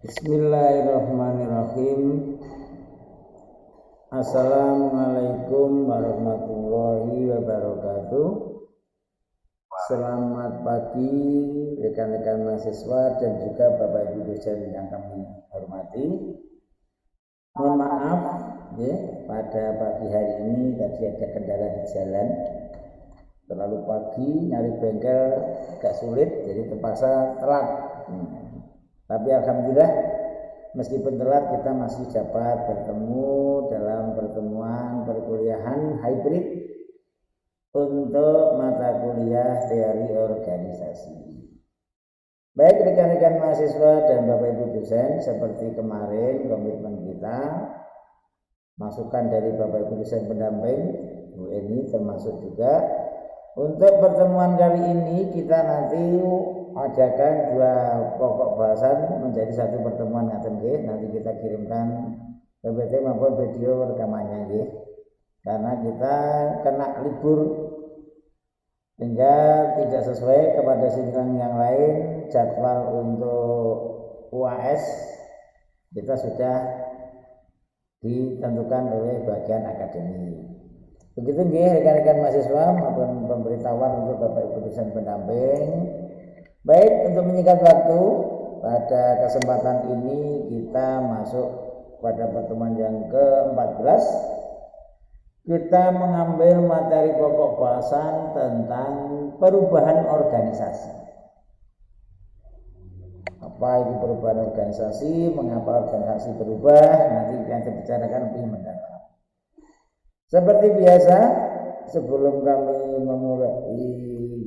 Bismillahirrahmanirrahim. Assalamualaikum warahmatullahi wabarakatuh. Selamat pagi rekan-rekan mahasiswa dan juga Bapak Ibu dosen yang kami hormati. Mohon maaf ya, pada pagi hari ini tadi ada kendala di jalan. Terlalu pagi nyari bengkel agak sulit, jadi terpaksa telat. Tapi alhamdulillah meskipun telat kita masih dapat bertemu dalam pertemuan perkuliahan hybrid untuk mata kuliah teori organisasi. Baik rekan-rekan mahasiswa dan Bapak Ibu dosen, seperti kemarin komitmen kita, masukan dari Bapak Ibu dosen pendamping Bu Eni termasuk juga untuk pertemuan kali ini kita nanti adakan dua pokok bahasan menjadi satu pertemuan nanti kita kirimkan PPT maupun video rekamannya karena kita kena libur sehingga tidak sesuai kepada sidang yang lain. Jadwal untuk UAS kita sudah ditentukan oleh bagian akademik. Begitu rekan-rekan mahasiswa maupun pemberitahuan untuk Bapak Ibu dosen pendamping. Baik, untuk menyingkat waktu, pada kesempatan ini kita masuk pada pertemuan yang ke-14. Kita mengambil materi pokok bahasan tentang perubahan organisasi. Apa itu perubahan organisasi? Mengapa organisasi berubah? Nanti yang kita bicarakan lebih mendalam. Seperti biasa, sebelum kami memulai,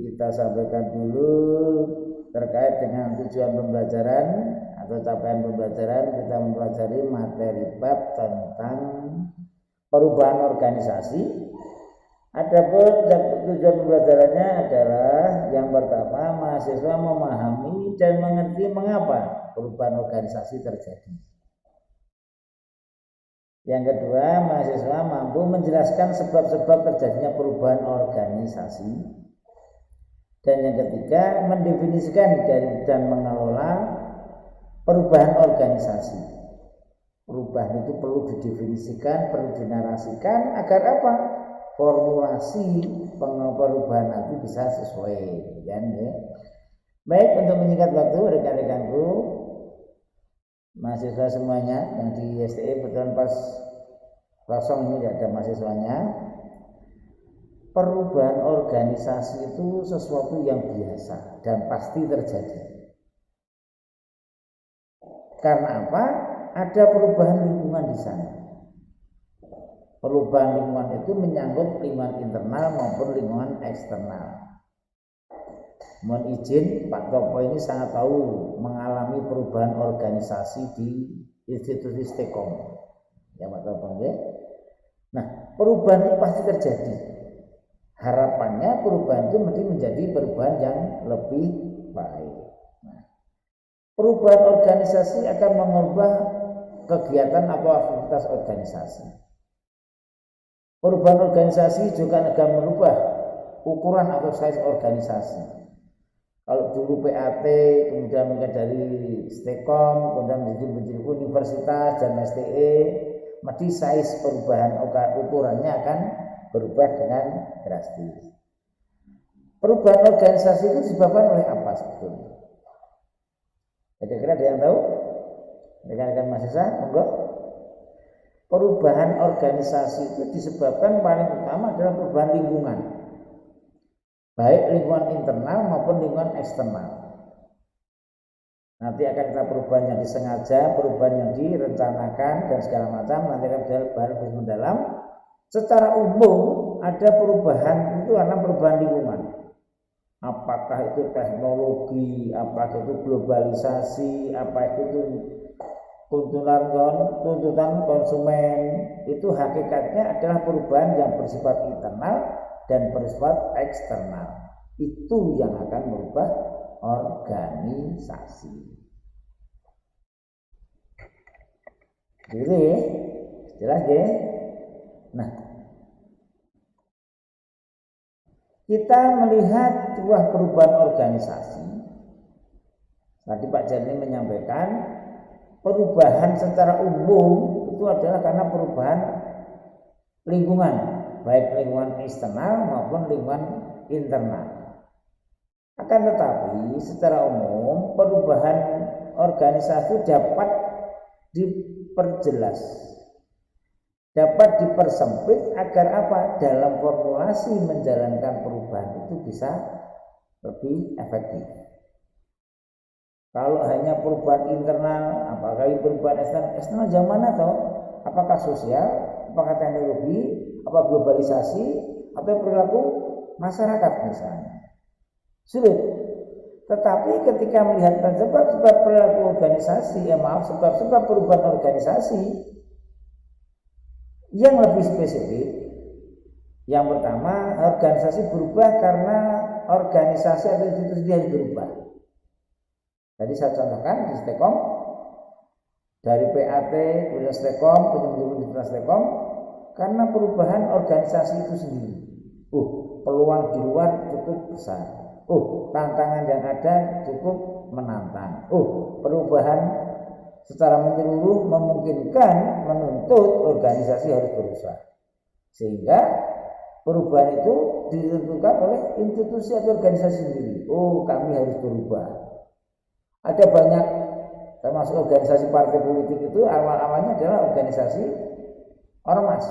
kita sampaikan dulu terkait dengan tujuan pembelajaran atau capaian pembelajaran. Kita mempelajari materi bab tentang perubahan organisasi. Adapun tujuan pembelajarannya adalah yang pertama, mahasiswa memahami dan mengerti mengapa perubahan organisasi terjadi. Yang kedua, mahasiswa mampu menjelaskan sebab-sebab terjadinya perubahan organisasi. Dan yang ketiga, mendefinisikan dan mengelola perubahan organisasi. Perubahan itu perlu didefinisikan, perlu dinarasikan agar apa? Formulasi perubahan nanti bisa sesuai, kan ya. Baik, untuk menyingkat waktu rekan-rekanku, mahasiswa semuanya yang di STE betulan pas kosong ini tidak ada mahasiswanya. Perubahan organisasi itu sesuatu yang biasa dan pasti terjadi. Karena apa? Ada perubahan lingkungan di sana. Perubahan lingkungan itu menyangkut lingkungan internal maupun lingkungan eksternal. Mohon izin, Pak Topo ini sangat tahu mengalami perubahan organisasi di institusi Stekom. Ya Pak Topo ya. Nah, perubahan itu pasti terjadi. Harapannya perubahan itu mesti menjadi perubahan yang lebih baik. Nah, perubahan organisasi akan mengubah kegiatan atau aktivitas organisasi. Perubahan organisasi juga akan merubah ukuran atau size organisasi. Kalau dulu PAT, kemudian mungkin dari Stekom, kemudian menjadi universitas dan STE, mesti size perubahan ukurannya akan berubah dengan drastis. Perubahan organisasi itu disebabkan oleh apa sebetulnya? Kira-kira ada yang tahu? Rekan-rekan mahasiswa, monggo. Perubahan organisasi itu disebabkan paling utama adalah perubahan lingkungan, baik lingkungan internal maupun lingkungan eksternal. Nanti akan kita perubahan yang disengaja, perubahan yang direncanakan dan segala macam. Nanti akan bahas lebih mendalam. Secara umum ada perubahan itu karena perubahan lingkungan. Apakah itu teknologi, apakah itu globalisasi, apakah itu tuntutan konsumen, itu hakikatnya adalah perubahan yang bersifat internal dan bersifat eksternal. Itu yang akan merubah organisasi. Gitu ya, jelas ya. Nah, kita melihat sebuah perubahan organisasi. Tadi Pak Jani menyampaikan perubahan secara umum itu adalah karena perubahan lingkungan, baik lingkungan eksternal maupun lingkungan internal. Akan tetapi secara umum perubahan organisasi dapat diperjelas, dapat dipersempit agar apa? Dalam formulasi menjalankan perubahan itu bisa lebih efektif. Kalau hanya perubahan internal, apakah perubahan eksternal? Eksternal yang mana toh? Apakah sosial, apakah teknologi, apa globalisasi, atau perilaku masyarakat misalnya? Sulit. Tetapi ketika melihat sebab-sebab perilaku organisasi, sebab-sebab perubahan organisasi yang lebih spesifik, yang pertama, organisasi berubah karena organisasi atau institusi yang berubah. Jadi saya contohkan di Stekom, dari PAT, kemudian Stekom, penyelenggaraan Stekom, karena perubahan organisasi itu sendiri. Peluang di luar cukup besar. Tantangan yang ada cukup menantang. Perubahan secara menyeluruh memungkinkan menuntut organisasi harus berusaha. Sehingga perubahan itu ditentukan oleh institusi atau organisasi sendiri. Kami harus berubah. Ada banyak, termasuk organisasi partai politik itu awal-awalnya adalah organisasi ormas.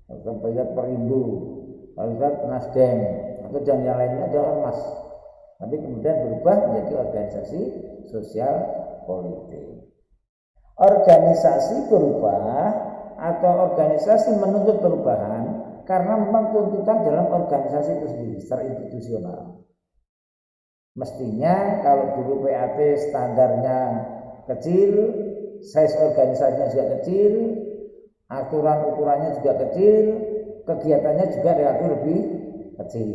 Kita lihat Perindo, kalau lihat Nasdem, atau dan yang lainnya adalah ormas. Tapi kemudian berubah menjadi organisasi sosial politik. Organisasi berubah atau organisasi menuntut perubahan karena memang tuntutan dalam organisasi itu sendiri secara institusional. Mestinya kalau dulu PAT standarnya kecil, size organisasinya juga kecil, aturan ukurannya juga kecil, kegiatannya juga relatif lebih kecil.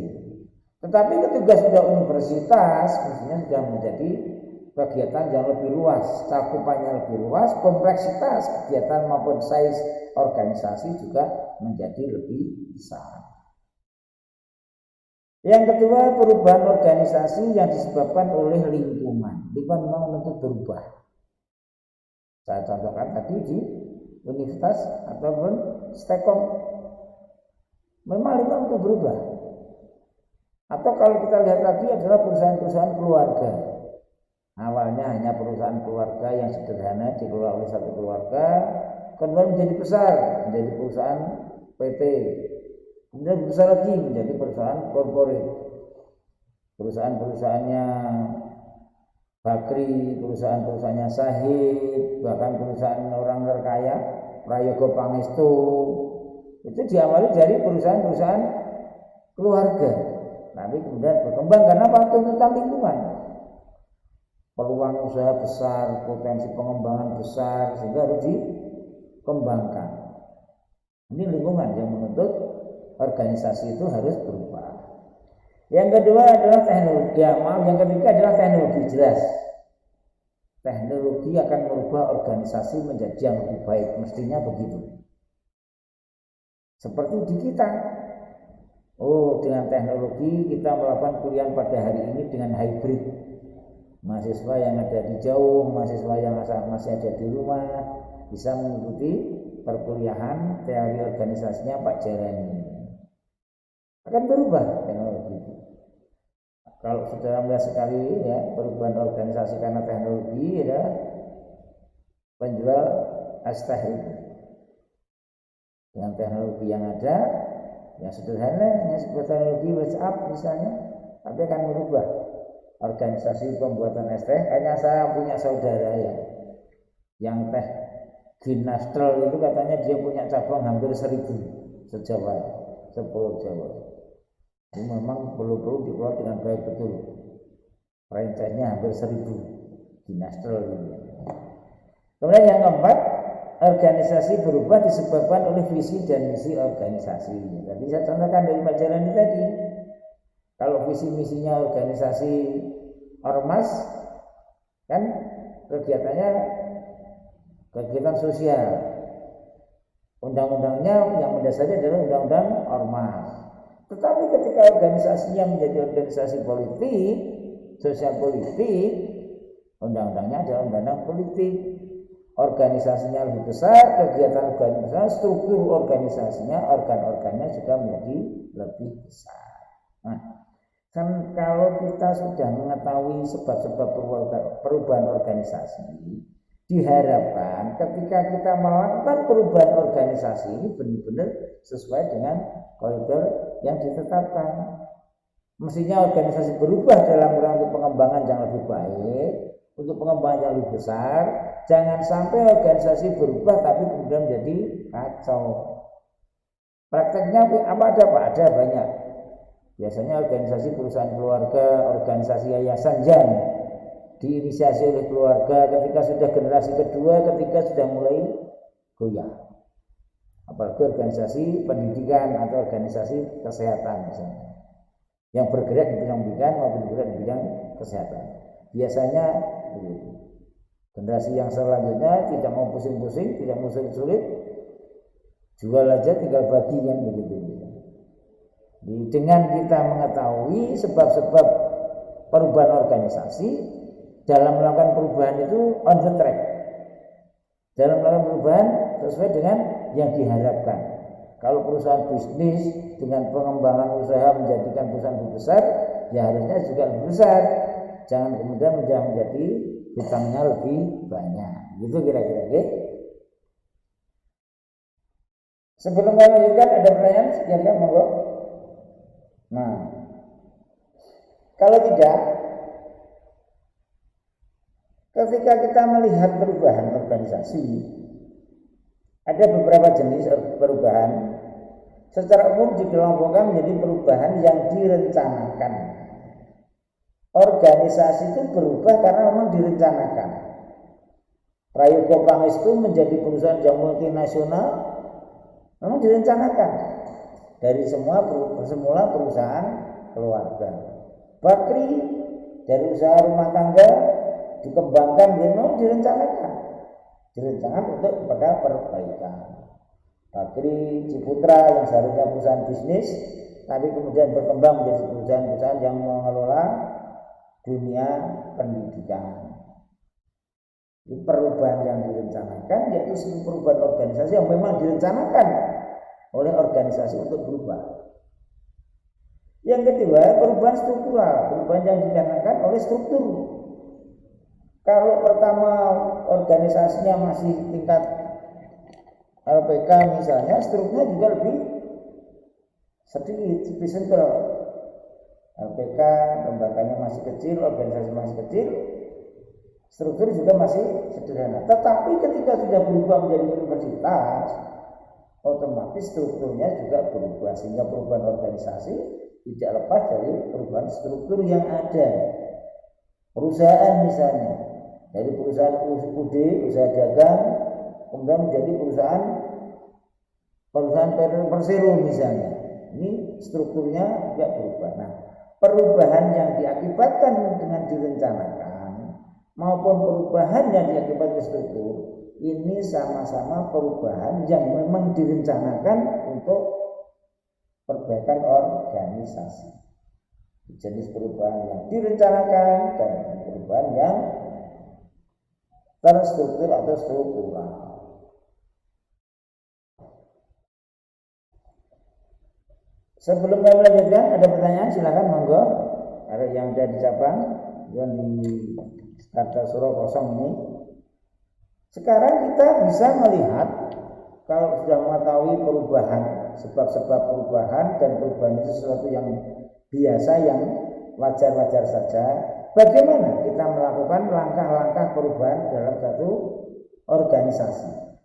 Tetapi ketika sudah universitas, mestinya sudah menjadi kegiatan yang lebih luas, cakupannya lebih luas, kompleksitas kegiatan maupun size organisasi juga menjadi lebih besar. Yang kedua, perubahan organisasi yang disebabkan oleh lingkungan. Lingkungan memang menuntut berubah. Saya contohkan tadi di universitas ataupun Stekom. Memang lingkungan untuk berubah. Atau kalau kita lihat lagi adalah perusahaan-perusahaan keluarga. Awalnya hanya perusahaan keluarga yang sederhana dikelola oleh satu keluarga, kemudian menjadi besar, menjadi perusahaan PT. Kemudian besar lagi menjadi perusahaan korporat. Perusahaan-perusahaannya Bakri, perusahaan-perusahaannya Sahid, bahkan perusahaan orang terkaya, Prayogo Pangestu, itu diawali dari perusahaan-perusahaan keluarga. Tapi kemudian berkembang karena apa? Tuntutan lingkungan. Peluang usaha besar, potensi pengembangan besar, sehingga harus dikembangkan. Ini lingkungan yang menuntut organisasi itu harus berubah. Yang kedua adalah teknologi. Yang ketiga adalah teknologi. Jelas teknologi akan merubah organisasi menjadi yang lebih baik, mestinya begitu. Seperti di kita, dengan teknologi kita melakukan kuliah pada hari ini dengan hybrid. Mahasiswa yang ada di jauh, mahasiswa yang masih ada di rumah bisa mengikuti perkuliahan teori organisasinya Pak Jeremy. Akan berubah teknologi itu. Kalau saudara melihat sekali ya perubahan organisasi karena teknologi ya penjual es teh itu dengan teknologi yang ada yang sederhana, yang sebuah teknologi WhatsApp misalnya, tapi akan merubah organisasi pembuatan es teh. Hanya saya punya saudara ya yang teh Ginastrol itu katanya dia punya cabang hampir 1.000 se-Jawa, se-Pulau Jawa. Ini memang perlu dikelola dengan baik betul. Franchise-nya hampir 1.000 Ginastrol ini. Kemudian yang keempat, organisasi berubah disebabkan oleh visi dan misi organisasi. Tadi saya contohkan dari Pak Jalani tadi. Kalau visi misinya organisasi ormas kan kegiatannya kegiatan sosial. Undang-undangnya yang mendasari adalah undang-undang ormas. Tetapi ketika organisasinya menjadi organisasi politik, sosial politik, Undang-undangnya adalah undang-undang politik. Organisasinya lebih besar, kegiatan organisasinya, struktur organisasinya, organ-organnya juga menjadi lebih besar. Nah, kan kalau kita sudah mengetahui sebab-sebab perubahan organisasi, diharapkan ketika kita melakukan perubahan organisasi ini benar-benar sesuai dengan koridor yang ditetapkan. Mestinya organisasi berubah dalam rangka pengembangan yang lebih baik, untuk pengembangan yang lebih besar. Jangan sampai organisasi berubah tapi kemudian menjadi kacau. Prakteknya apa ada Pak? Ada banyak. Biasanya organisasi perusahaan keluarga, organisasi yayasan yang diinisiasi oleh keluarga, ketika sudah generasi kedua, ketika sudah mulai goyah. Apalagi organisasi pendidikan atau organisasi kesehatan misalnya, yang bergerak di bidang pendidikan maupun bergerak di bidang kesehatan. Biasanya begitu. Generasi yang selanjutnya tidak mau pusing-pusing, tidak mau sulit-sulit, jual aja tinggal bagi kan begitu. Dengan kita mengetahui sebab-sebab perubahan organisasi, dalam melakukan perubahan itu on the track. Dalam melakukan perubahan sesuai dengan yang diharapkan. Kalau perusahaan bisnis dengan pengembangan usaha menjadikan perusahaan lebih besar, ya harusnya juga lebih besar. Jangan kemudian menjadi hutangnya lebih banyak. Gitu kira-kira. Okay? Sebelum kami lanjutkan ada pertanyaan sekian monggo. Nah, kalau tidak, ketika kita melihat perubahan organisasi, ada beberapa jenis perubahan. Secara umum dikelompokkan menjadi perubahan yang direncanakan. Organisasi itu berubah karena memang direncanakan. Prayogo Pangestu menjadi perusahaan yang multinasional memang direncanakan. Dari semula perusahaan keluarga. Bakri dari usaha rumah tangga dikembangkan memang direncanakan. Direncanakan untuk kepada perbaikan. Bakri Ciputra yang seharusnya perusahaan bisnis, tapi kemudian berkembang menjadi perusahaan-perusahaan yang mengelola dunia pendidikan. Ini perubahan yang direncanakan, yaitu perubahan organisasi yang memang direncanakan oleh organisasi untuk berubah. Yang kedua, perubahan struktural, perubahan yang direncanakan oleh struktur. Kalau pertama organisasinya masih tingkat LPK misalnya, strukturnya juga lebih sedikit, lebih simpel. LPK lembaganya masih kecil, organisasi masih kecil, struktur juga masih sederhana. Tetapi ketika sudah berubah menjadi universitas, otomatis strukturnya juga berubah, sehingga perubahan organisasi tidak lepas dari perubahan struktur yang ada. Perusahaan misalnya, dari perusahaan UD, usaha dagang, kemudian menjadi perusahaan Persero misalnya. Ini strukturnya juga berubah. Nah, perubahan yang diakibatkan dengan direncanakan maupun perubahan yang diakibatkan struktur, ini sama-sama perubahan yang memang direncanakan untuk perbaikan organisasi. Jenis perubahan yang direncanakan dan perubahan yang terstruktur atau struktural. Sebelum kami lanjutkan, ada pertanyaan silakan monggo. Ada yang ada di cabang yang di Kartasura kosong ini. Sekarang kita bisa melihat kalau sudah mengetahui perubahan, sebab-sebab perubahan dan perubahan itu sesuatu yang biasa, yang wajar-wajar saja. Bagaimana kita melakukan langkah-langkah perubahan dalam satu organisasi?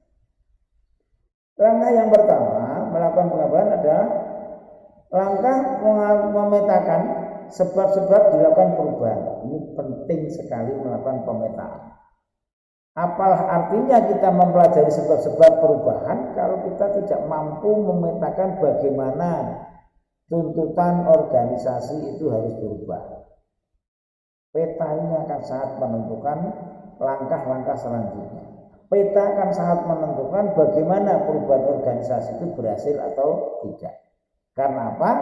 Langkah yang pertama melakukan perubahan adalah langkah memetakan sebab-sebab dilakukan perubahan. Ini penting sekali melakukan pemetaan. Apalah artinya kita mempelajari sebab-sebab perubahan kalau kita tidak mampu memetakan bagaimana tuntutan organisasi itu harus berubah. Peta ini akan sangat menentukan langkah-langkah selanjutnya. Peta akan sangat menentukan bagaimana perubahan organisasi itu berhasil atau tidak. Karena apa?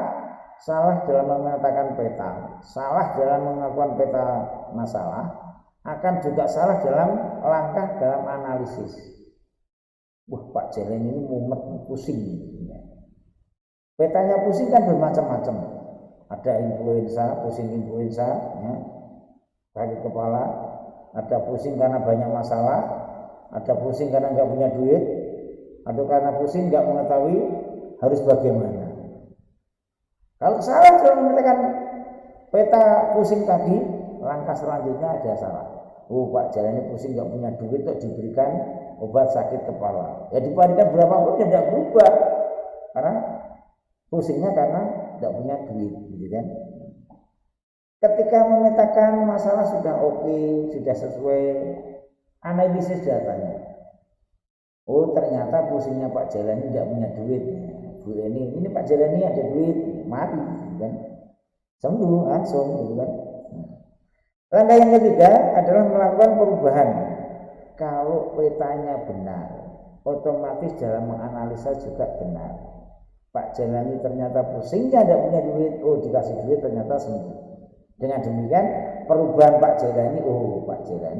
Salah dalam memetakan peta, salah dalam melakukan peta masalah, akan juga salah dalam langkah dalam analisis. Wah, Pak Jelen ini mumet, pusing. Petanya pusing kan bermacam-macam. Ada influenza, pusing influenza, ya, sakit kepala. Ada pusing karena banyak masalah. Ada pusing karena nggak punya duit. Atau karena pusing nggak mengetahui harus bagaimana. Kalau salah dalam menentukan peta pusing tadi, langkah selanjutnya ada salah. Oh, Pak Jelen ini pusing nggak punya duit kok diberikan obat sakit kepala. Ya dibandingkan berapapun ya tidak berubah. Karena pusingnya karena tidak punya duit, gitu kan. Ketika memetakan masalah sudah oke, sudah sesuai analisis datanya. Oh, ternyata pusingnya Pak Jelen ini tidak punya duit. Bu ini Pak Jelen ini ada duit, mati, gitu kan. Sembuh langsung, gitu kan. Langkah yang ketiga adalah melakukan perubahan. Kalau petanya benar, otomatis dalam menganalisa juga benar. Pak Jelani ternyata pusingnya tidak punya duit, oh dikasih duit ternyata sembuh. Dengan demikian perubahan Pak Jelani, oh Pak Jelani